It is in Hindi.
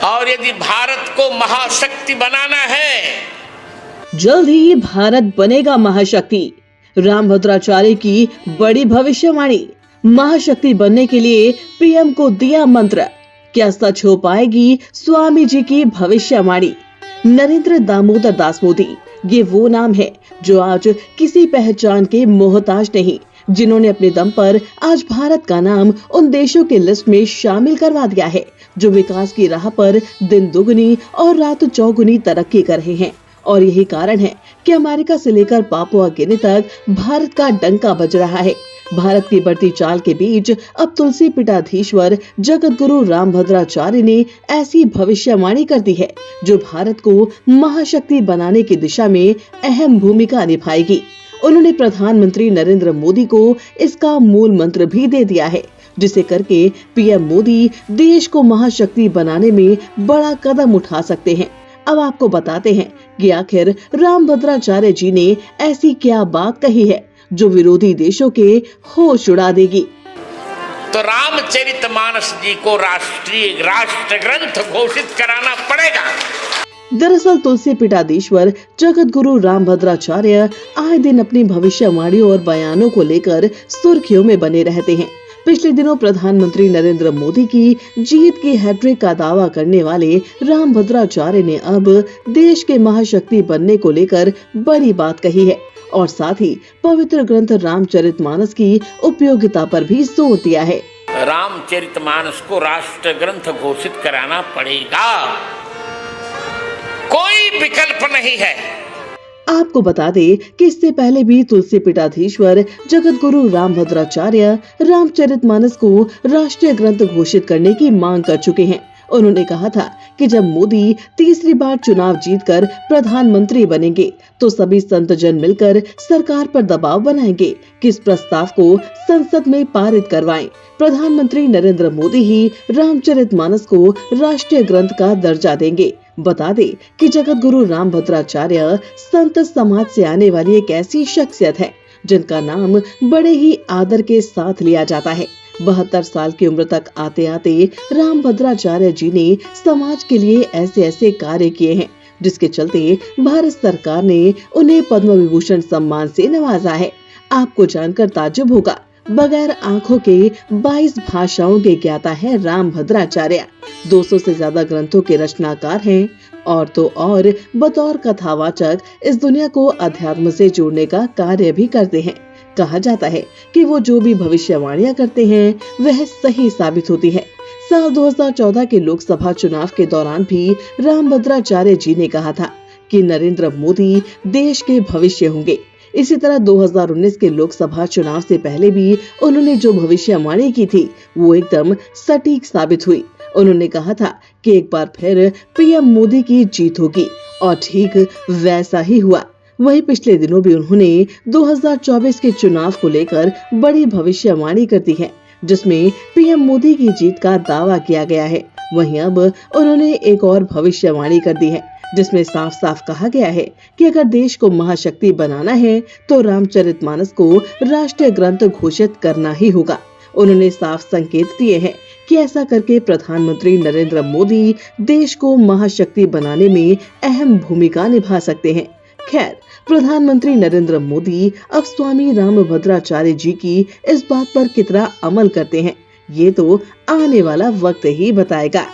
और यदि भारत को महाशक्ति बनाना है, जल्द ही भारत बनेगा महाशक्ति। रामभद्राचार्य की बड़ी भविष्यवाणी। महाशक्ति बनने के लिए पीएम को दिया मंत्र। क्या सच हो पाएगी स्वामी जी की भविष्यवाणी? नरेंद्र दामोदर दास मोदी, ये वो नाम है जो आज किसी पहचान के मोहताज नहीं, जिन्होंने अपने दम पर आज भारत का नाम उन देशों के लिस्ट में शामिल करवा दिया है जो विकास की राह पर दिन दुगनी और रात चौगुनी तरक्की कर रहे हैं। और यही कारण है कि अमेरिका से लेकर पापुआ गिनी तक भारत का डंका बज रहा है। भारत की बढ़ती चाल के बीच अब तुलसी पीठाधीश्वर जगत गुरु रामभद्राचार्य ने ऐसी भविष्यवाणी कर दी है जो भारत को महाशक्ति बनाने की दिशा में अहम भूमिका निभाएगी। उन्होंने प्रधानमंत्री नरेंद्र मोदी को इसका मूल मंत्र भी दे दिया है, जिसे करके पीएम मोदी देश को महाशक्ति बनाने में बड़ा कदम उठा सकते हैं। अब आपको बताते हैं कि आखिर रामभद्राचार्य जी ने ऐसी क्या बात कही है जो विरोधी देशों के होश उड़ा देगी। तो रामचरितमानस जी को राष्ट्र ग्रंथ घोषित कराना पड़ेगा। दरअसल तुलसी पीठाधीश्वर जगत गुरु रामभद्राचार्य आए दिन अपनी भविष्यवाणी और बयानों को लेकर सुर्खियों में बने रहते हैं। पिछले दिनों प्रधानमंत्री नरेंद्र मोदी की जीत की हैट्रिक का दावा करने वाले रामभद्राचार्य ने अब देश के महाशक्ति बनने को लेकर बड़ी बात कही है और साथ ही पवित्र ग्रंथ रामचरितमानस की उपयोगिता पर भी जोर दिया है। रामचरितमानस को राष्ट्र ग्रंथ घोषित कराना पड़ेगा, कोई विकल्प नहीं है। आपको बता दें कि इससे पहले भी तुलसी पीठाधीश्वर जगत गुरु रामभद्राचार्य रामचरितमानस को राष्ट्रीय ग्रंथ घोषित करने की मांग कर चुके हैं। उन्होंने कहा था कि जब मोदी तीसरी बार चुनाव जीतकर प्रधानमंत्री बनेंगे तो सभी संत जन मिलकर सरकार पर दबाव बनाएंगे कि इस प्रस्ताव को संसद में पारित करवाएं। प्रधानमंत्री नरेंद्र मोदी ही रामचरितमानस को राष्ट्रीय ग्रंथ का दर्जा देंगे। बता दे कि जगत गुरु रामभद्राचार्य संत समाज से आने वाली एक ऐसी शख्सियत है जिनका नाम बड़े ही आदर के साथ लिया जाता है। 72 साल की उम्र तक आते आते रामभद्राचार्य जी ने समाज के लिए ऐसे कार्य किए हैं जिसके चलते भारत सरकार ने उन्हें पद्म विभूषण सम्मान से नवाजा है। आपको जानकर ताज्जुब होगा, बगैर आंखों के 22 भाषाओं के ज्ञाता है रामभद्राचार्य। 200 से ज्यादा ग्रंथों के रचनाकार हैं और तो और बतौर कथावाचक इस दुनिया को अध्यात्म से जोड़ने का कार्य भी करते हैं। कहा जाता है कि वो जो भी भविष्यवाणियां करते हैं वह सही साबित होती है। साल 2014 के लोकसभा चुनाव के दौरान भी रामभद्राचार्य जी ने कहा था कि नरेंद्र मोदी देश के भविष्य होंगे। इसी तरह 2019 के लोकसभा चुनाव से पहले भी उन्होंने जो भविष्यवाणी की थी वो एकदम सटीक साबित हुई। उन्होंने कहा था कि एक बार फिर पीएम मोदी की जीत होगी और ठीक वैसा ही हुआ। वहीं पिछले दिनों भी उन्होंने 2024 के चुनाव को लेकर बड़ी भविष्यवाणी कर दी है जिसमें पीएम मोदी की जीत का दावा किया गया है। वहीं अब उन्होंने एक और भविष्यवाणी कर दी है जिसमें साफ साफ कहा गया है कि अगर देश को महाशक्ति बनाना है तो रामचरितमानस को राष्ट्रीय ग्रंथ घोषित करना ही होगा। उन्होंने साफ संकेत दिए हैं कि ऐसा करके प्रधानमंत्री नरेंद्र मोदी देश को महाशक्ति बनाने में अहम भूमिका निभा सकते हैं। खैर, प्रधानमंत्री नरेंद्र मोदी अब स्वामी रामभद्राचार्य जी की इस बात पर कितना अमल करते हैं ये तो आने वाला वक्त ही बताएगा।